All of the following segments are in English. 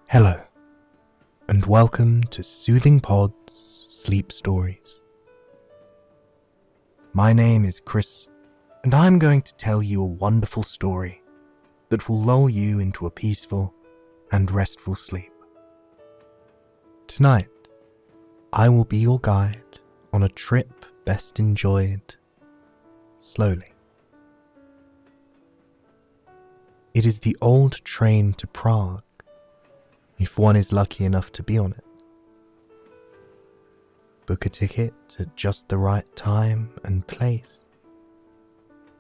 Hello, and welcome to Soothing Pod's Sleep Stories. My name is Chris, and I'm going to tell you a wonderful story that will lull you into a peaceful and restful sleep. Tonight, I will be your guide on a trip best enjoyed slowly. It is the old train to Prague, if one is lucky enough to be on it. Book a ticket at just the right time and place,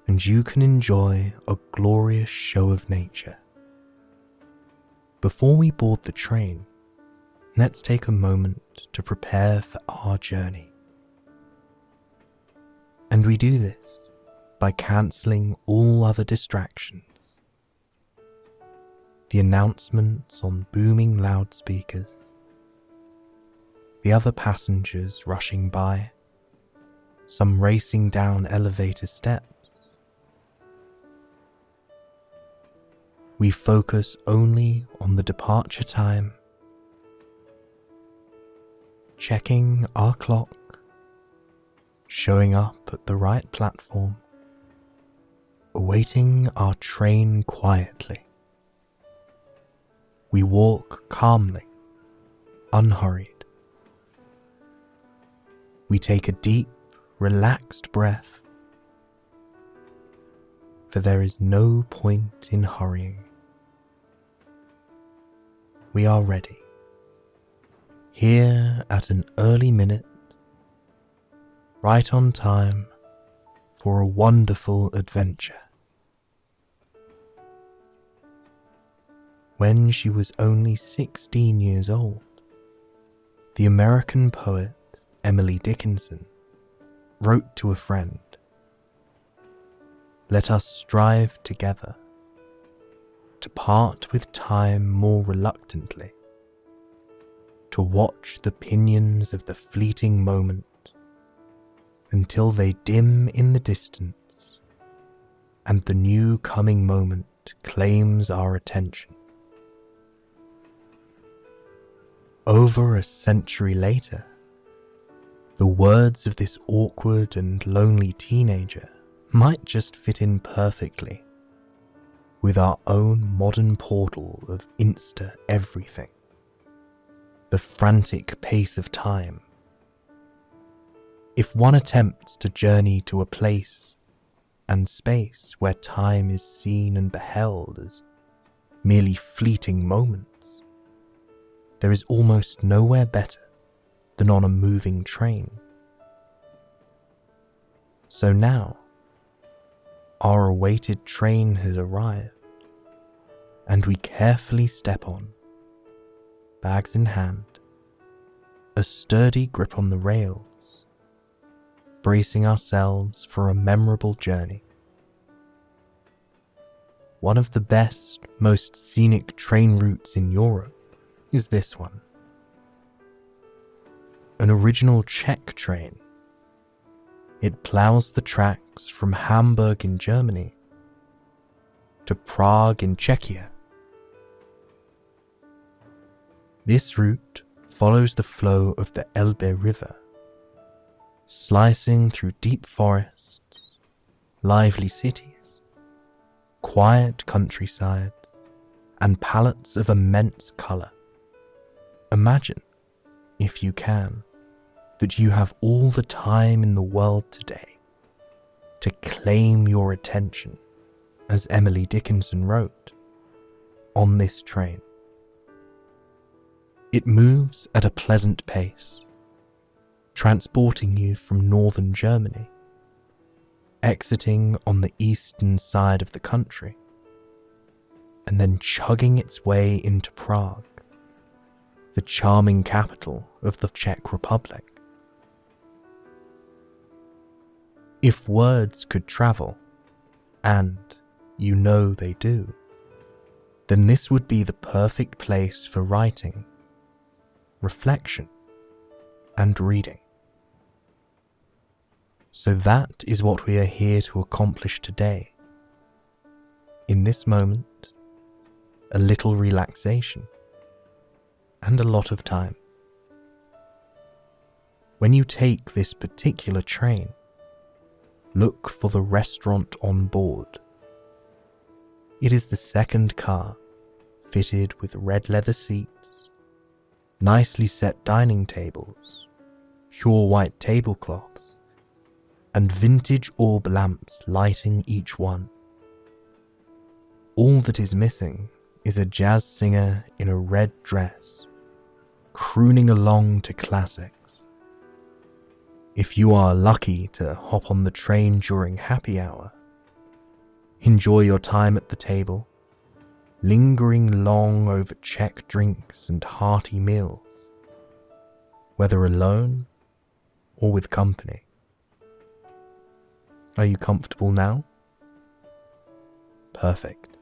and you can enjoy a glorious show of nature. Before we board the train, let's take a moment to prepare for our journey. And we do this by cancelling all other distractions. The announcements on booming loudspeakers, the other passengers rushing by, some racing down elevator steps. We focus only on the departure time, checking our clock, showing up at the right platform, awaiting our train quietly. We walk calmly, unhurried. We take a deep, relaxed breath, for there is no point in hurrying. We are ready, here at an early minute, right on time for a wonderful adventure. When she was only 16 years old, the American poet Emily Dickinson wrote to a friend, "Let us strive together to part with time more reluctantly, to watch the pinions of the fleeting moment until they dim in the distance and the new coming moment claims our attention." Over a century later, the words of this awkward and lonely teenager might just fit in perfectly with our own modern portal of Insta everything, the frantic pace of time. If one attempts to journey to a place and space where time is seen and beheld as merely fleeting moments, there is almost nowhere better than on a moving train. So now, our awaited train has arrived, and we carefully step on, bags in hand, a sturdy grip on the rails, bracing ourselves for a memorable journey. One of the best, most scenic train routes in Europe is this one. An original Czech train. It plows the tracks from Hamburg in Germany to Prague in Czechia. This route follows the flow of the Elbe River, slicing through deep forests, lively cities, quiet countrysides, and palettes of immense colour. Imagine, if you can, that you have all the time in the world today to claim your attention, as Emily Dickinson wrote, on this train. It moves at a pleasant pace, transporting you from northern Germany, exiting on the eastern side of the country, and then chugging its way into Prague, the charming capital of the Czech Republic. If words could travel, and you know they do, then this would be the perfect place for writing, reflection, and reading. So that is what we are here to accomplish today. In this moment, a little relaxation, and a lot of time. When you take this particular train, look for the restaurant on board. It is the second car, fitted with red leather seats, nicely set dining tables, pure white tablecloths, and vintage orb lamps lighting each one. All that is missing is a jazz singer in a red dress, crooning along to classics. If you are lucky to hop on the train during happy hour, enjoy your time at the table, lingering long over Czech drinks and hearty meals, whether alone or with company. Are you comfortable now? Perfect.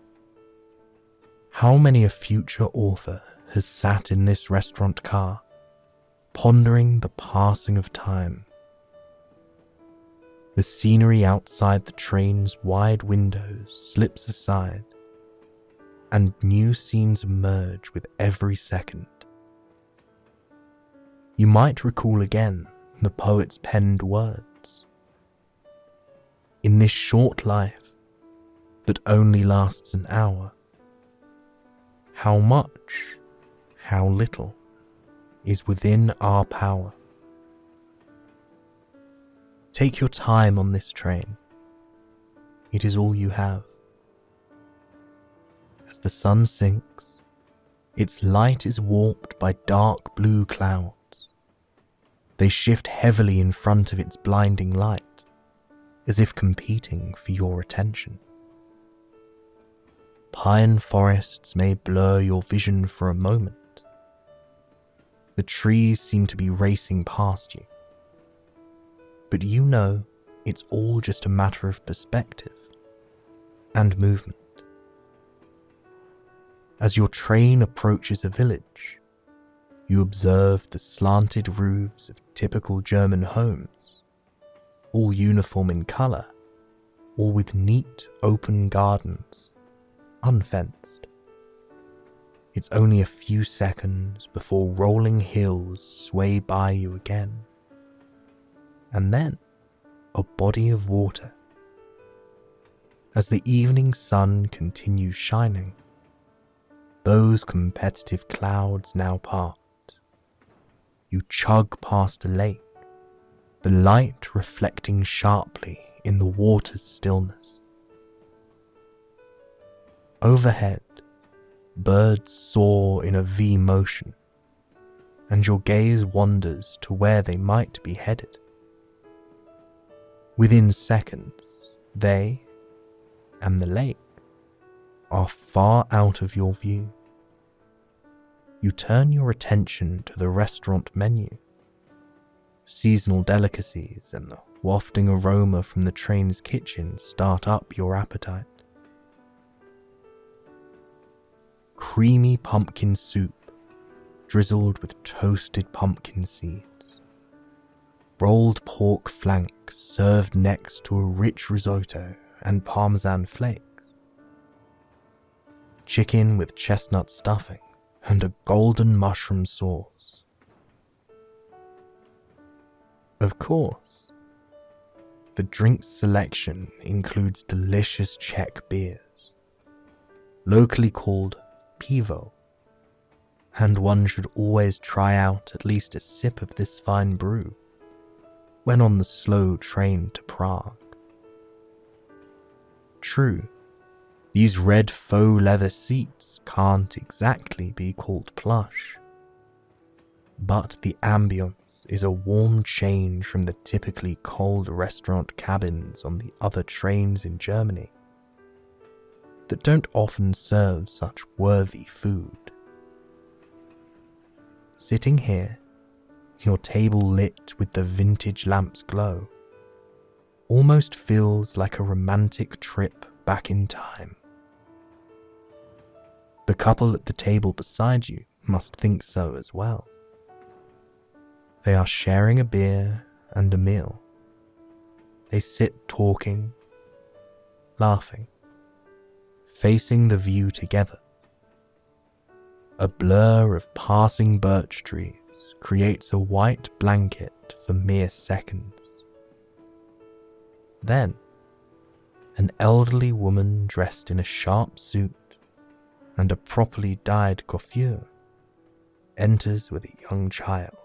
How many a future author has sat in this restaurant car, pondering the passing of time? The scenery outside the train's wide windows slips aside, and new scenes emerge with every second. You might recall again the poet's penned words. In this short life that only lasts an hour, how much, how little is within our power. Take your time on this train. It is all you have. As the sun sinks, its light is warped by dark blue clouds. They shift heavily in front of its blinding light, as if competing for your attention. Pine forests may blur your vision for a moment. The trees seem to be racing past you. But you know it's all just a matter of perspective and movement. As your train approaches a village, you observe the slanted roofs of typical German homes, all uniform in colour, all with neat open gardens, unfenced. It's only a few seconds before rolling hills sway by you again. And then a body of water. As the evening sun continues shining, those competitive clouds now part. You chug past a lake, the light reflecting sharply in the water's stillness. Overhead, birds soar in a V motion, and your gaze wanders to where they might be headed. Within seconds, they and the lake are far out of your view. You turn your attention to the restaurant menu. Seasonal delicacies and the wafting aroma from the train's kitchen start up your appetite. Creamy pumpkin soup, drizzled with toasted pumpkin seeds. Rolled pork flank served next to a rich risotto and parmesan flakes. Chicken with chestnut stuffing and a golden mushroom sauce. Of course, the drinks selection includes delicious Czech beers, locally called pivo, and one should always try out at least a sip of this fine brew when on the slow train to Prague. True, these red faux leather seats can't exactly be called plush, but the ambience is a warm change from the typically cold restaurant cabins on the other trains in Germany that don't often serve such worthy food. Sitting here, your table lit with the vintage lamp's glow, almost feels like a romantic trip back in time. The couple at the table beside you must think so as well. They are sharing a beer and a meal. They sit talking, laughing, facing the view together. A blur of passing birch trees creates a white blanket for mere seconds. Then, an elderly woman dressed in a sharp suit and a properly dyed coiffure enters with a young child.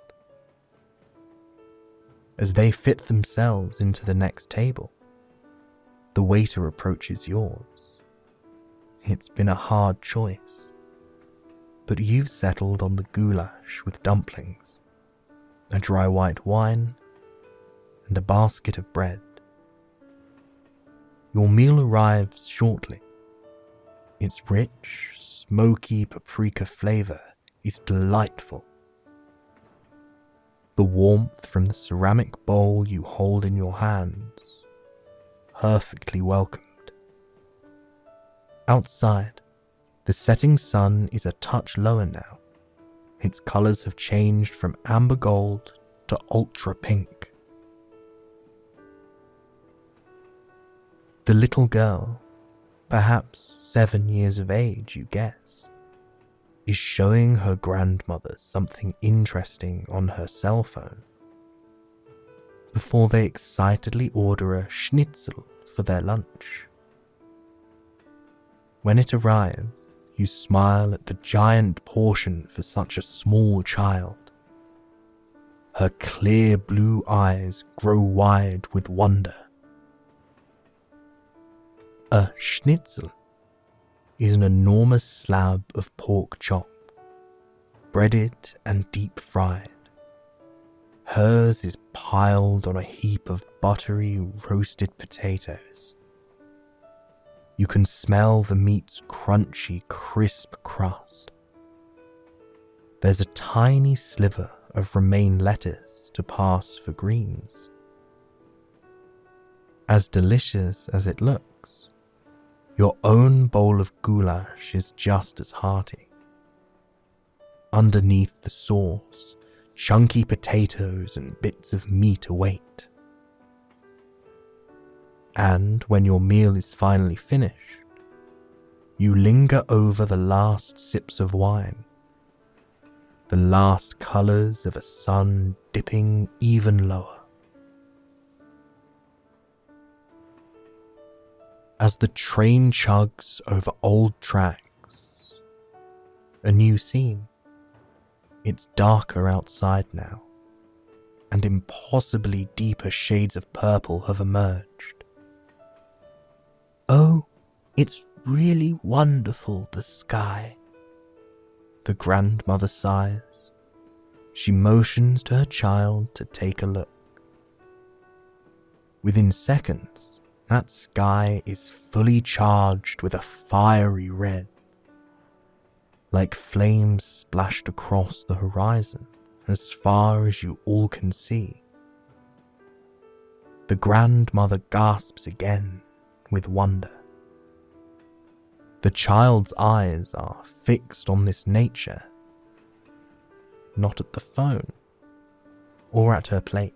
As they fit themselves into the next table, the waiter approaches yours. It's been a hard choice, but you've settled on the goulash with dumplings, a dry white wine, and a basket of bread. Your meal arrives shortly. Its rich, smoky paprika flavor is delightful. The warmth from the ceramic bowl you hold in your hands, perfectly welcomed. Outside, the setting sun is a touch lower now. Its colors have changed from amber gold to ultra pink. The little girl, perhaps 7 years of age, you guess, is showing her grandmother something interesting on her cell phone before they excitedly order a schnitzel for their lunch. When it arrives, you smile at the giant portion for such a small child. Her clear blue eyes grow wide with wonder. A schnitzel is an enormous slab of pork chop, breaded and deep fried. Hers is piled on a heap of buttery roasted potatoes. You can smell the meat's crunchy, crisp crust. There's a tiny sliver of romaine lettuce to pass for greens. As delicious as it looks, your own bowl of goulash is just as hearty. Underneath the sauce, chunky potatoes and bits of meat await. And when your meal is finally finished, you linger over the last sips of wine, the last colours of a sun dipping even lower. As the train chugs over old tracks, a new scene. It's darker outside now, and impossibly deeper shades of purple have emerged. Oh, it's really wonderful, the sky. The grandmother sighs. She motions to her child to take a look. Within seconds, that sky is fully charged with a fiery red, like flames splashed across the horizon as far as you all can see. The grandmother gasps again with wonder. The child's eyes are fixed on this nature, not at the phone or at her plate.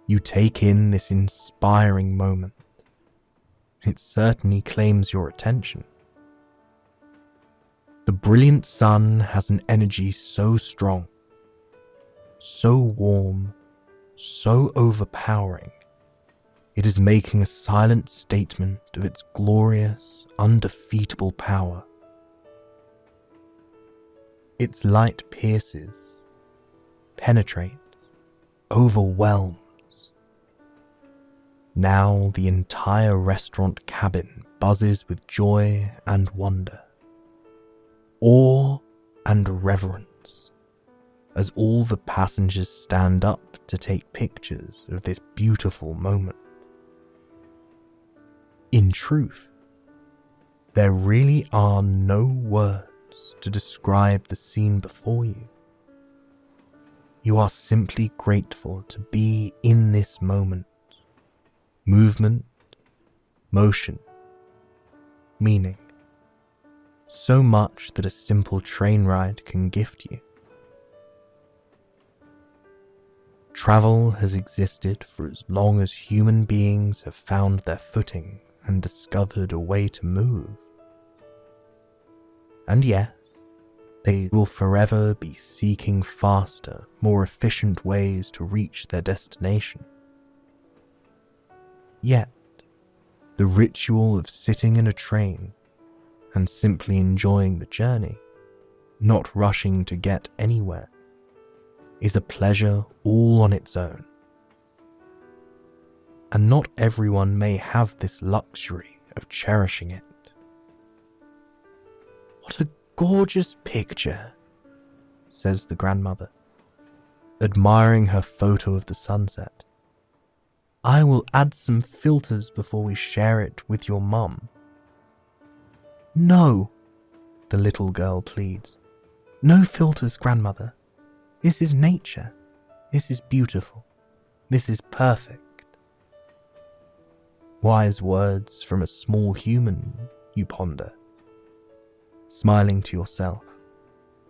You take in this inspiring moment. It certainly claims your attention. The brilliant sun has an energy so strong, so warm, so overpowering. It is making a silent statement of its glorious, undefeatable power. Its light pierces, penetrates, overwhelms. Now the entire restaurant cabin buzzes with joy and wonder, awe and reverence, as all the passengers stand up to take pictures of this beautiful moment. In truth, there really are no words to describe the scene before you. You are simply grateful to be in this moment. Movement, motion, meaning. So much that a simple train ride can gift you. Travel has existed for as long as human beings have found their footing and discovered a way to move. And yes, they will forever be seeking faster, more efficient ways to reach their destination. Yet, the ritual of sitting in a train and simply enjoying the journey, not rushing to get anywhere, is a pleasure all on its own. And not everyone may have this luxury of cherishing it. "What a gorgeous picture," says the grandmother, admiring her photo of the sunset. "I will add some filters before we share it with your mum." "No," the little girl pleads. "No filters, grandmother. This is nature. This is beautiful. This is perfect." Wise words from a small human, you ponder. Smiling to yourself,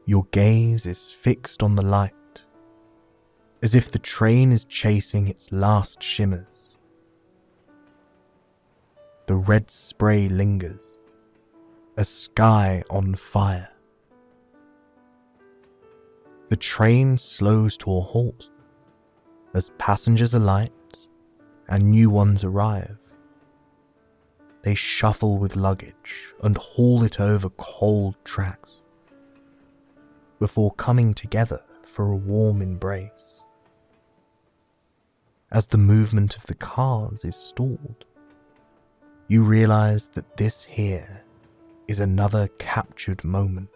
your gaze is fixed on the light, as if the train is chasing its last shimmers. The red spray lingers, a sky on fire. The train slows to a halt as passengers alight and new ones arrive. They shuffle with luggage and haul it over cold tracks before coming together for a warm embrace. As the movement of the cars is stalled, you realize that this here is another captured moment.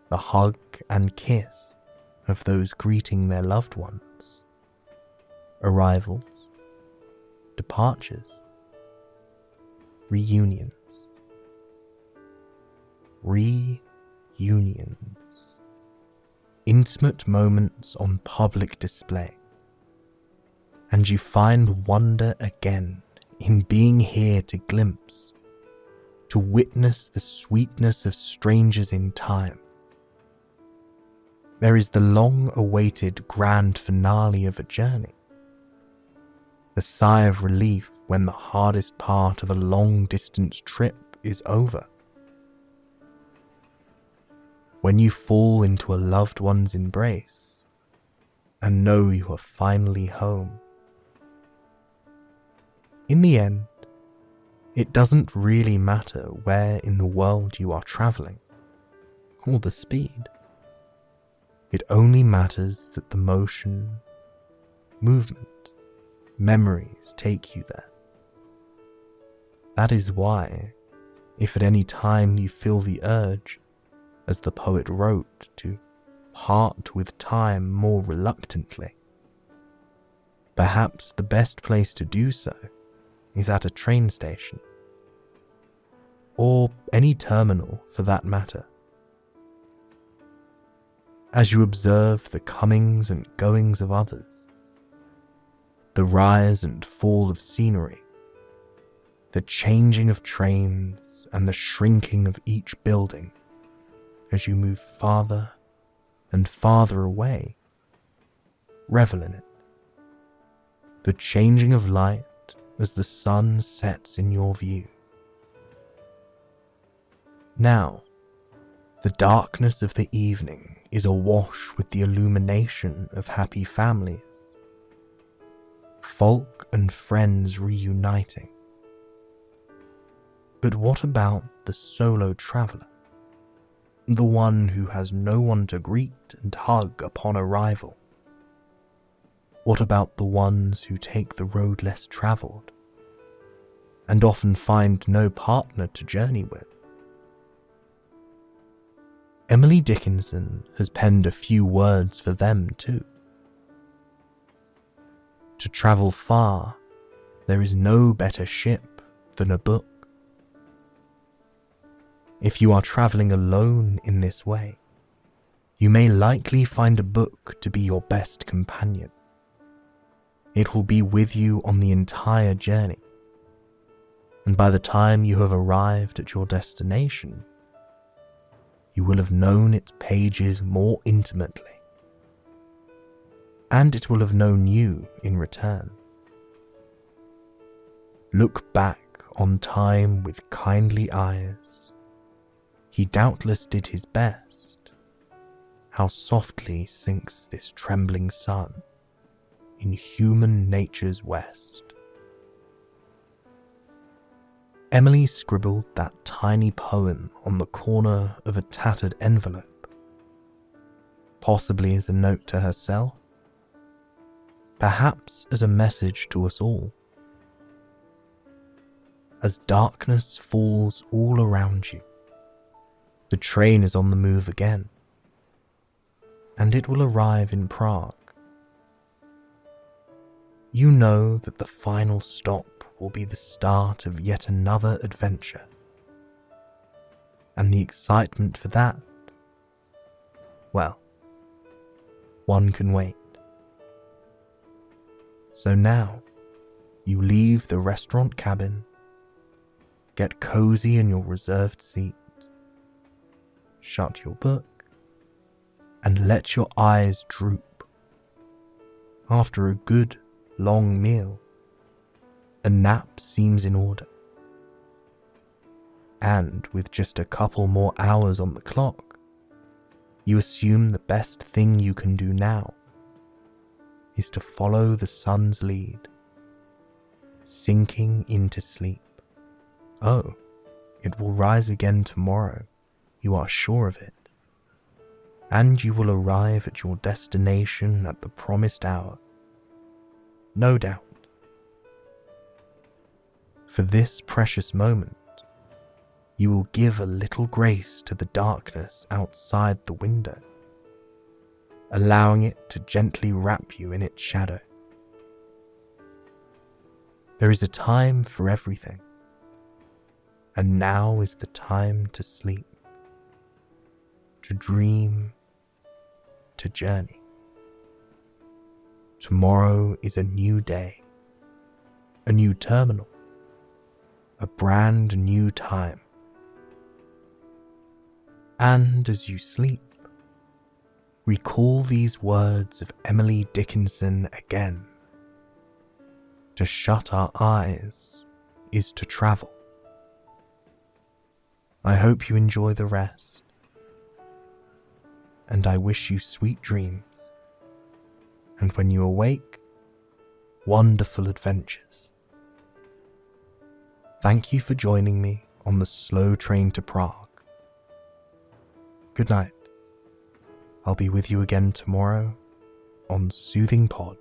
The hug and kiss of those greeting their loved ones. Arrivals, departures, reunions. Reunions. Intimate moments on public display. And you find wonder again in being here to glimpse, to witness the sweetness of strangers in time. There is the long-awaited grand finale of a journey. The sigh of relief when the hardest part of a long-distance trip is over. When you fall into a loved one's embrace and know you are finally home. In the end, it doesn't really matter where in the world you are traveling, or the speed. It only matters that the motion, movement, memories take you there. That is why, if at any time you feel the urge, as the poet wrote, to part with time more reluctantly, perhaps the best place to do so is at a train station, or any terminal for that matter. As you observe the comings and goings of others, the rise and fall of scenery, the changing of trains and the shrinking of each building as you move farther and farther away, revel in it. The changing of light as the sun sets in your view. Now, the darkness of the evening is awash with the illumination of happy families, folk and friends reuniting. But what about the solo traveller? The one who has no one to greet and hug upon arrival? What about the ones who take the road less travelled, and often find no partner to journey with? Emily Dickinson has penned a few words for them too. To travel far, there is no better ship than a book. If you are travelling alone in this way, you may likely find a book to be your best companion. It will be with you on the entire journey, and by the time you have arrived at your destination, you will have known its pages more intimately, and it will have known you in return. Look back on time with kindly eyes He doubtless did his best. How softly sinks this trembling sun in human nature's west. Emily scribbled that tiny poem on the corner of a tattered envelope, possibly as a note to herself, perhaps as a message to us all. As darkness falls all around you, the train is on the move again, and it will arrive in Prague. You know that the final stop will be the start of yet another adventure, and the excitement for that, well, one can wait. So now, you leave the restaurant cabin, get cozy in your reserved seat, shut your book, and let your eyes droop. After a good, long meal, a nap seems in order. And with just a couple more hours on the clock, you assume the best thing you can do now is to follow the sun's lead, sinking into sleep. Oh, it will rise again tomorrow, you are sure of it, and you will arrive at your destination at the promised hour. No doubt. For this precious moment, you will give a little grace to the darkness outside the window, allowing it to gently wrap you in its shadow. There is a time for everything, and now is the time to sleep, to dream, to journey. Tomorrow is a new day, a new terminal, a brand new time. And as you sleep, recall these words of Emily Dickinson again. To shut our eyes is to travel. I hope you enjoy the rest, and I wish you sweet dreams, and when you awake, wonderful adventures. Thank you for joining me on the slow train to Prague. Good night. I'll be with you again tomorrow on Soothing Pod.